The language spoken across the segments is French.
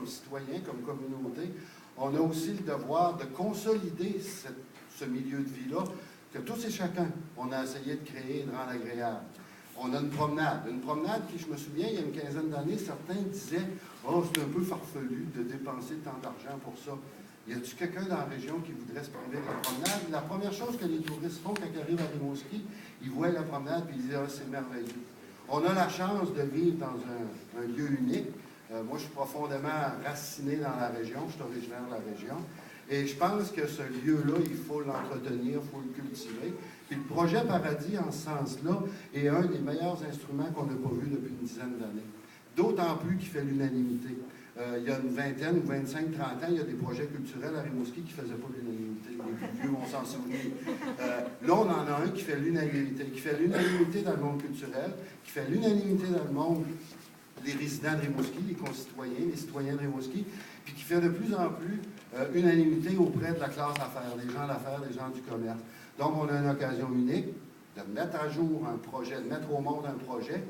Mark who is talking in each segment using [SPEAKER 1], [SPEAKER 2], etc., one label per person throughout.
[SPEAKER 1] citoyens, comme communauté, on a aussi le devoir de consolider ce milieu de vie-là, que tous et chacun, on a essayé de créer et de rendre agréable. On a une promenade qui, je me souviens, il y a une quinzaine d'années, certains disaient « Oh, c'est un peu farfelu de dépenser tant d'argent pour ça. » Y a-t-il quelqu'un dans la région qui voudrait se priver de la promenade? La première chose que les touristes font quand ils arrivent à Rimouski, ils voient la promenade et ils disent « Ah, c'est merveilleux. » On a la chance de vivre dans un lieu unique. Moi, je suis profondément raciné dans la région, je suis originaire de la région. Et je pense que ce lieu-là, il faut l'entretenir, il faut le cultiver. Puis le projet Paradis, en ce sens-là, est un des meilleurs instruments qu'on n'a pas vu depuis une dizaine d'années. D'autant plus qu'il fait l'unanimité. Il y a une vingtaine ou 25, 30 ans, il y a des projets culturels à Rimouski qui ne faisaient pas l'unanimité. Les plus vieux vont s'en souvenir. Là, on en a un qui fait l'unanimité dans le monde culturel, qui fait l'unanimité dans le monde des résidents de Rimouski, les concitoyens, les citoyens de Rimouski, puis qui fait de plus en plus unanimité auprès de la classe d'affaires, des gens d'affaires, des gens du commerce. Donc, on a une occasion unique de mettre à jour un projet, de mettre au monde un projet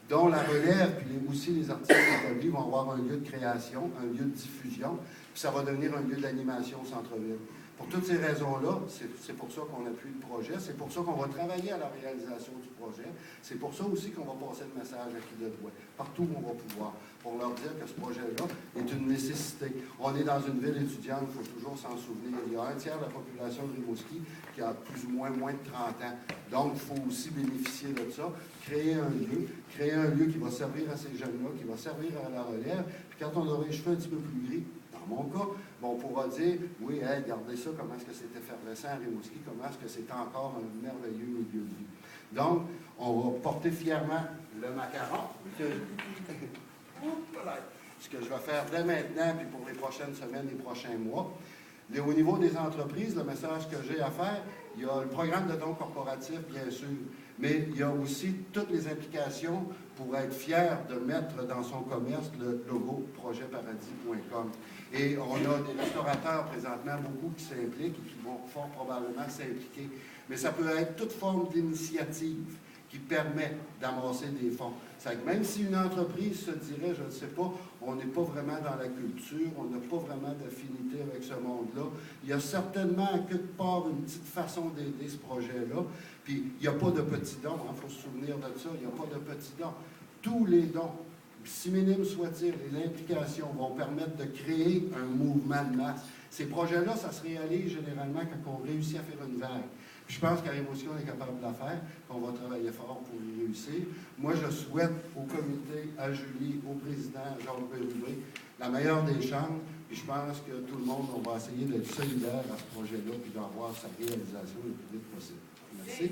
[SPEAKER 1] dont la relève, puis aussi les artistes établis vont avoir un lieu de création, un lieu de diffusion, puis ça va devenir un lieu d'animation au centre-ville. Pour toutes ces raisons-là, c'est pour ça qu'on appuie le projet, c'est pour ça qu'on va travailler à la réalisation du projet, c'est pour ça aussi qu'on va passer le message à qui de droit, partout où on va pouvoir, pour leur dire que ce projet-là est une nécessité. On est dans une ville étudiante, il faut toujours s'en souvenir. Il y a un tiers de la population de Rimouski qui a plus ou moins de 30 ans. Donc, il faut aussi bénéficier de ça, créer un lieu qui va servir à ces jeunes-là, qui va servir à la relève. Puis quand on aura les cheveux un petit peu plus gris, dans mon cas, on pourra dire, oui, hey, regardez ça, comment est-ce que c'est effervescent à Rimouski, comment est-ce que c'est encore un merveilleux milieu de vie. Donc, on va porter fièrement le macaron. Ce que je vais faire dès maintenant, puis pour les prochaines semaines, les prochains mois. Au niveau des entreprises, le message que j'ai à faire, il y a le programme de dons corporatifs, bien sûr, mais il y a aussi toutes les implications pour être fier de mettre dans son commerce le logo projetparadis.com. Et on a des restaurateurs présentement, beaucoup qui s'impliquent et qui vont fort probablement s'impliquer. Mais ça peut être toute forme d'initiative qui permet d'amasser des fonds. C'est que même si une entreprise se dirait, je ne sais pas, on n'est pas vraiment dans la culture, on n'a pas vraiment d'affinité avec ce monde-là, il y a certainement à quelque part une petite façon d'aider ce projet-là. Puis il n'y a pas de petits dons, il faut se souvenir de ça, il n'y a pas de petits dons. Tous les dons, si minimes soient-ils, et l'implication vont permettre de créer un mouvement de masse. Ces projets-là, ça se réalise généralement quand on réussit à faire une vague. Puis je pense qu'à Rimouski, on est capable de la faire, qu'on va travailler fort pour y réussir. Moi, je souhaite au comité, à Julie, au président, Jean-Luc Bérubé, la meilleure des chances. Puis je pense que tout le monde, on va essayer d'être solidaire à ce projet-là, puis d'avoir sa réalisation le plus vite possible. Merci.